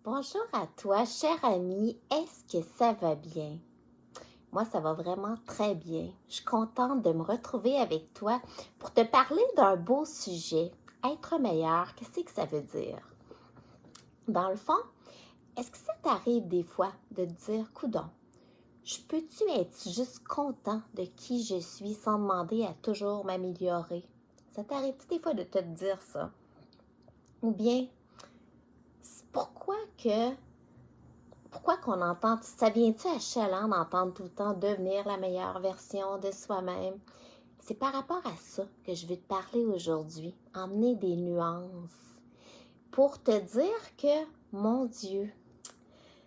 Bonjour à toi, cher ami. Est-ce que ça va bien? Moi, ça va vraiment très bien. Je suis contente de me retrouver avec toi pour te parler d'un beau sujet. Être meilleur, qu'est-ce que ça veut dire? Dans le fond, est-ce que ça t'arrive des fois de te dire, coudon, je peux-tu être juste content de qui je suis sans demander à toujours m'améliorer? Ça t'arrive-tu des fois de te dire ça? Ou bien, pourquoi que Pourquoi qu'on entend, ça vient-tu achalant d'entendre tout le temps devenir la meilleure version de soi-même? C'est par rapport à ça que je vais te parler aujourd'hui, emmener des nuances pour te dire que, mon Dieu,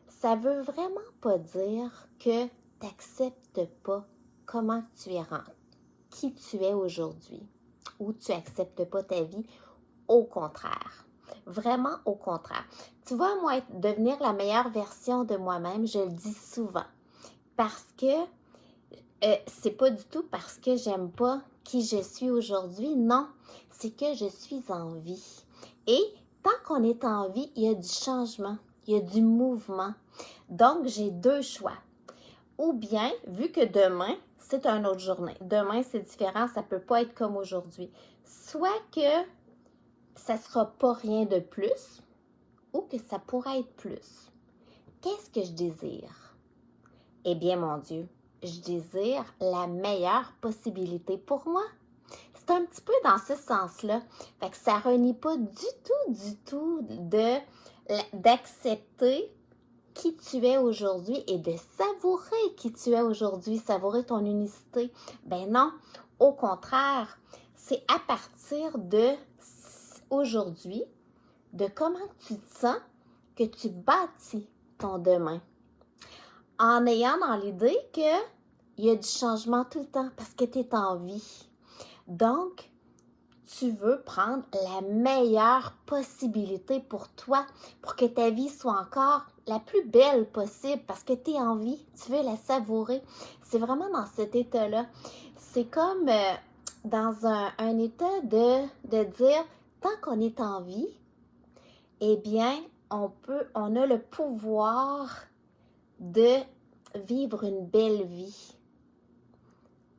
ça veut vraiment pas dire que tu n'acceptes pas comment tu es rendu, qui tu es aujourd'hui, ou tu n'acceptes pas ta vie. Au contraire. Vraiment au contraire. Tu vois, moi, devenir la meilleure version de moi-même, je le dis souvent. Parce que c'est pas du tout parce que j'aime pas qui je suis aujourd'hui. Non, c'est que je suis en vie. Et tant qu'on est en vie, il y a du changement, il y a du mouvement. Donc, j'ai deux choix. Ou bien, vu que demain, c'est une autre journée. Demain, c'est différent, ça peut pas être comme aujourd'hui. Soit que ça sera pas rien de plus ou que ça pourrait être plus. Qu'est-ce que je désire? Eh bien, mon Dieu, je désire la meilleure possibilité pour moi. C'est un petit peu dans ce sens-là. Fait que ça ne renie pas du tout d'accepter qui tu es aujourd'hui et de savourer qui tu es aujourd'hui, savourer ton unicité. Ben non, au contraire, c'est à partir de aujourd'hui, de comment tu te sens, que tu bâtis ton demain. En ayant dans l'idée qu'il y a du changement tout le temps parce que tu es en vie. Donc, tu veux prendre la meilleure possibilité pour toi, pour que ta vie soit encore la plus belle possible parce que tu es en vie, tu veux la savourer. C'est vraiment dans cet état-là. C'est comme dans un état de dire, tant qu'on est en vie, eh bien, on a le pouvoir de vivre une belle vie.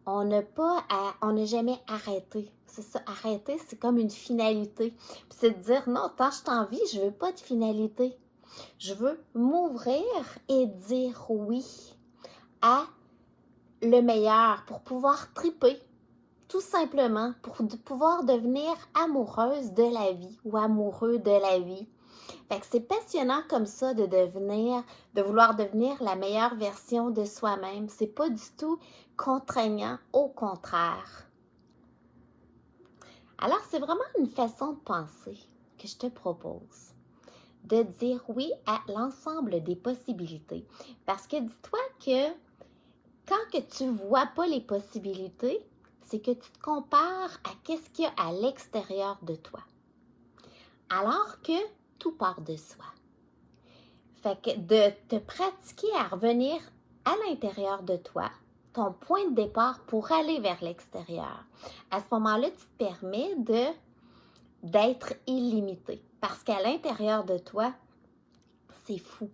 On n'a jamais arrêté. C'est ça, arrêter, c'est comme une finalité. Puis c'est de dire, non, tant que je suis en vie, je ne veux pas de finalité. Je veux m'ouvrir et dire oui à le meilleur pour pouvoir triper, tout simplement, pour pouvoir devenir amoureuse de la vie ou amoureux de la vie. Fait que c'est passionnant comme ça de vouloir devenir la meilleure version de soi-même. C'est pas du tout contraignant, au contraire. Alors, c'est vraiment une façon de penser que je te propose. De dire oui à l'ensemble des possibilités. Parce que dis-toi que quand que tu ne vois pas les possibilités, c'est que tu te compares à qu'est-ce qu'il y a à l'extérieur de toi. Alors que tout part de soi. Fait que de te pratiquer à revenir à l'intérieur de toi, ton point de départ pour aller vers l'extérieur. À ce moment-là, tu te permets d'être illimité. Parce qu'à l'intérieur de toi, c'est fou.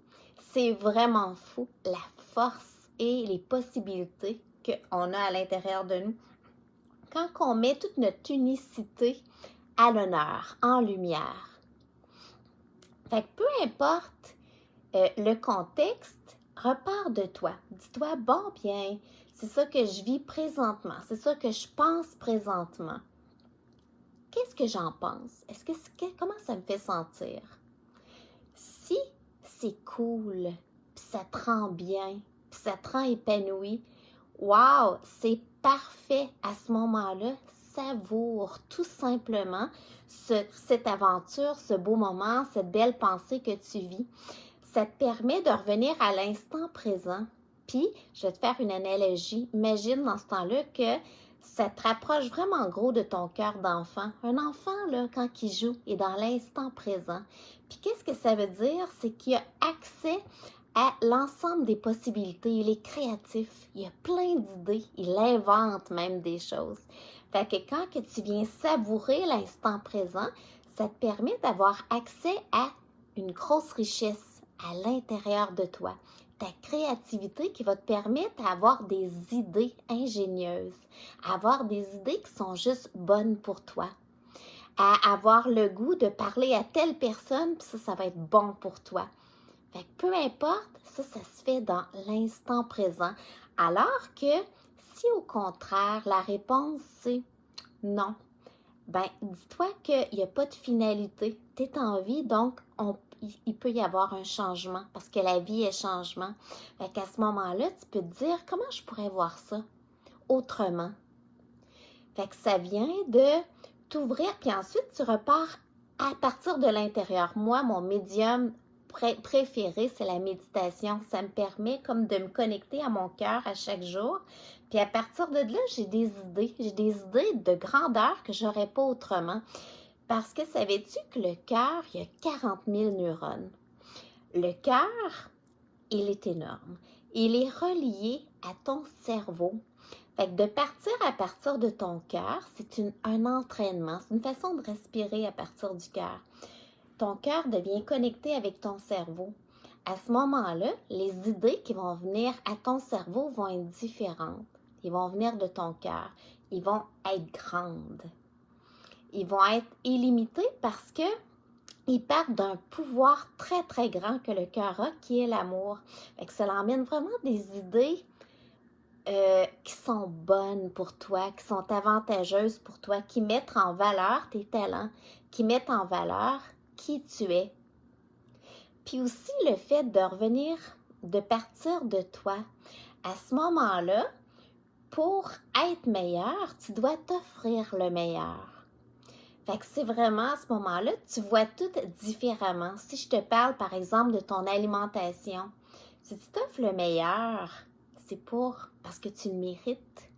C'est vraiment fou la force et les possibilités qu'on a à l'intérieur de nous. Quand on met toute notre unicité à l'honneur, en lumière. Fait que peu importe le contexte, repart de toi. Dis-toi, bon, bien, c'est ça que je vis présentement, c'est ça que je pense présentement. Qu'est-ce que j'en pense? Comment ça me fait sentir? Si c'est cool, puis ça te rend bien, puis ça te rend épanoui, wow, c'est parfait à ce moment-là. Savoure tout simplement cette aventure, ce beau moment, cette belle pensée que tu vis. Ça te permet de revenir à l'instant présent. Puis, je vais te faire une analogie. Imagine dans ce temps-là que ça te rapproche vraiment gros de ton cœur d'enfant. Un enfant, là, quand il joue, est dans l'instant présent. Puis, qu'est-ce que ça veut dire? C'est qu'il a accès à l'ensemble des possibilités. Il est créatif. Il a plein d'idées. Il invente même des choses. Fait que quand que tu viens savourer l'instant présent, ça te permet d'avoir accès à une grosse richesse, à l'intérieur de toi. Ta créativité qui va te permettre d'avoir des idées ingénieuses, avoir des idées qui sont juste bonnes pour toi, à avoir le goût de parler à telle personne, puis ça va être bon pour toi. Fait que peu importe, ça se fait dans l'instant présent. Alors que si au contraire, la réponse c'est non, ben dis-toi qu'il n'y a pas de finalité. Tu es en vie, donc il peut y avoir un changement parce que la vie est changement. Fait qu'à ce moment-là, tu peux te dire comment je pourrais voir ça autrement. Fait que ça vient de t'ouvrir, puis ensuite tu repars à partir de l'intérieur. Moi, mon médium préféré, c'est la méditation. Ça me permet comme de me connecter à mon cœur à chaque jour. Puis à partir de là, j'ai des idées de grandeur que j'aurais pas autrement. Parce que savais-tu que le cœur, il y a 40 000 neurones. Le cœur, il est énorme. Il est relié à ton cerveau. Fait que de partir à partir de ton cœur, c'est un entraînement, c'est une façon de respirer à partir du cœur. Ton cœur devient connecté avec ton cerveau. À ce moment-là, les idées qui vont venir à ton cerveau vont être différentes. Ils vont venir de ton cœur. Ils vont être grandes. Ils vont être illimités parce que ils partent d'un pouvoir très, très grand que le cœur a, qui est l'amour. Fait que ça emmène vraiment des idées qui sont bonnes pour toi, qui sont avantageuses pour toi, qui mettent en valeur tes talents, qui mettent en valeur qui tu es. Puis aussi le fait de revenir, de partir de toi. À ce moment-là, pour être meilleur, tu dois t'offrir le meilleur. Fait que c'est vraiment à ce moment-là, tu vois tout différemment. Si je te parle par exemple de ton alimentation, si tu t'offres le meilleur, c'est parce que tu le mérites.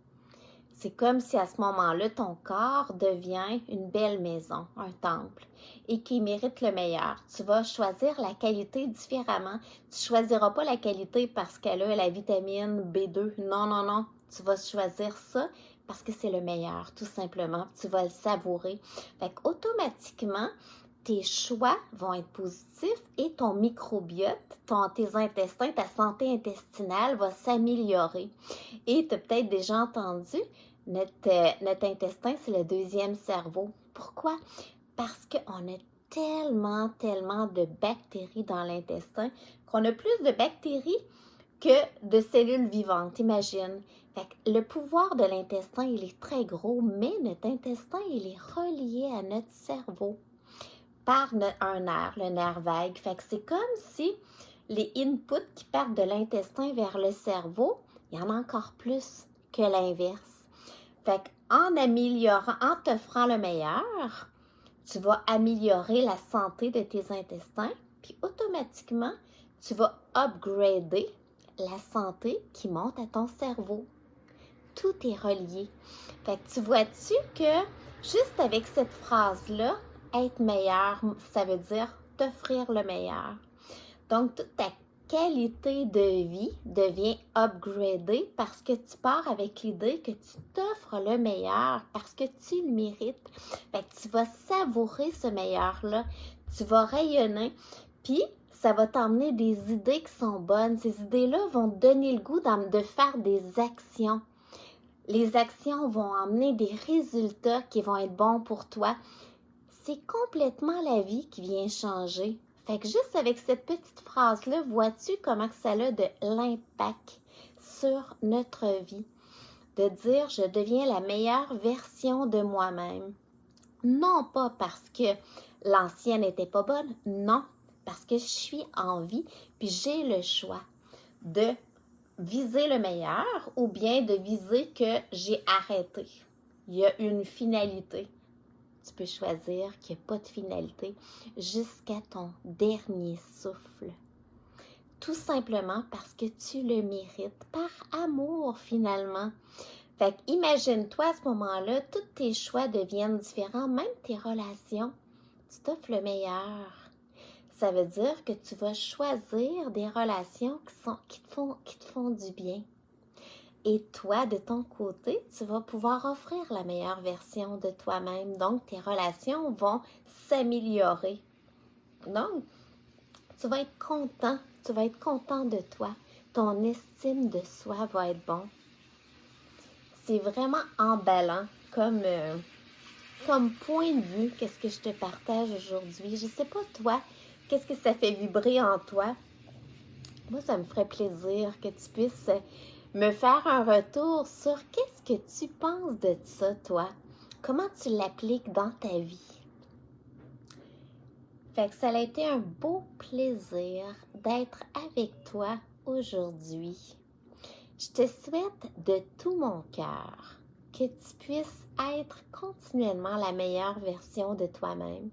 C'est comme si à ce moment-là, ton corps devient une belle maison, un temple, et qui mérite le meilleur. Tu vas choisir la qualité différemment. Tu ne choisiras pas la qualité parce qu'elle a la vitamine B2. Non, non, non. Tu vas choisir ça parce que c'est le meilleur, tout simplement. Tu vas le savourer. Fait qu'automatiquement, tes choix vont être positifs et ton microbiote, tes intestins, ta santé intestinale va s'améliorer. Et tu as peut-être déjà entendu, notre intestin, c'est le deuxième cerveau. Pourquoi? Parce qu'on a tellement, tellement de bactéries dans l'intestin qu'on a plus de bactéries que de cellules vivantes, imagine. Fait que le pouvoir de l'intestin, il est très gros, mais notre intestin, il est relié à notre cerveau par un nerf, le nerf vague. Fait que c'est comme si les inputs qui partent de l'intestin vers le cerveau, il y en a encore plus que l'inverse. Fait qu'en améliorant, en t'offrant le meilleur, tu vas améliorer la santé de tes intestins, puis automatiquement, tu vas upgrader la santé qui monte à ton cerveau. Tout est relié. Fait que tu vois-tu que juste avec cette phrase-là, être meilleur, ça veut dire t'offrir le meilleur. Donc, toute ta qualité de vie devient upgradée parce que tu pars avec l'idée que tu t'offres le meilleur parce que tu le mérites. Fait que tu vas savourer ce meilleur-là. Tu vas rayonner. Puis, ça va t'emmener des idées qui sont bonnes. Ces idées-là vont te donner le goût de faire des actions. Les actions vont emmener des résultats qui vont être bons pour toi. C'est complètement la vie qui vient changer. Fait que juste avec cette petite phrase-là, vois-tu comment ça a de l'impact sur notre vie? De dire, je deviens la meilleure version de moi-même. Non pas parce que l'ancienne n'était pas bonne, non, parce que je suis en vie, puis j'ai le choix de viser le meilleur ou bien de viser que j'ai arrêté. Il y a une finalité. Tu peux choisir qu'il n'y a pas de finalité jusqu'à ton dernier souffle. Tout simplement parce que tu le mérites, par amour finalement. Fait qu'imagine-toi à ce moment-là, tous tes choix deviennent différents, même tes relations. Tu t'offres le meilleur. Ça veut dire que tu vas choisir des relations qui te font du bien. Et toi, de ton côté, tu vas pouvoir offrir la meilleure version de toi-même. Donc, tes relations vont s'améliorer. Donc, Tu vas être content. Tu vas être content de toi. Ton estime de soi va être bon. C'est vraiment emballant comme point de vue, qu'est-ce que je te partage aujourd'hui. Je sais pas toi, qu'est-ce que ça fait vibrer en toi. Moi, ça me ferait plaisir que tu puisses me faire un retour sur qu'est-ce que tu penses de ça, toi. Comment tu l'appliques dans ta vie. Fait que ça a été un beau plaisir d'être avec toi aujourd'hui. Je te souhaite de tout mon cœur que tu puisses être continuellement la meilleure version de toi-même,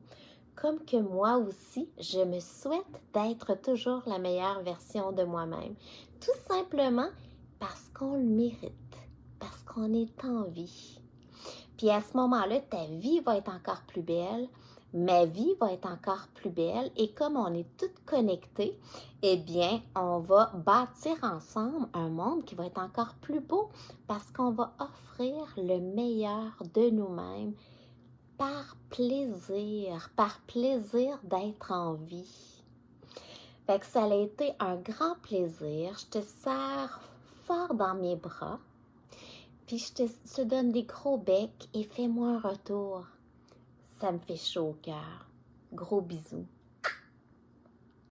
comme que moi aussi, je me souhaite d'être toujours la meilleure version de moi-même. Tout simplement parce qu'on le mérite, parce qu'on est en vie. Puis à ce moment-là, ta vie va être encore plus belle, ma vie va être encore plus belle et comme on est toutes connectées, eh bien, on va bâtir ensemble un monde qui va être encore plus beau parce qu'on va offrir le meilleur de nous-mêmes par plaisir d'être en vie. Fait que ça a été un grand plaisir. Je te serre fort dans mes bras. Puis je te donne des gros becs et fais-moi un retour. Ça me fait chaud au cœur. Gros bisous.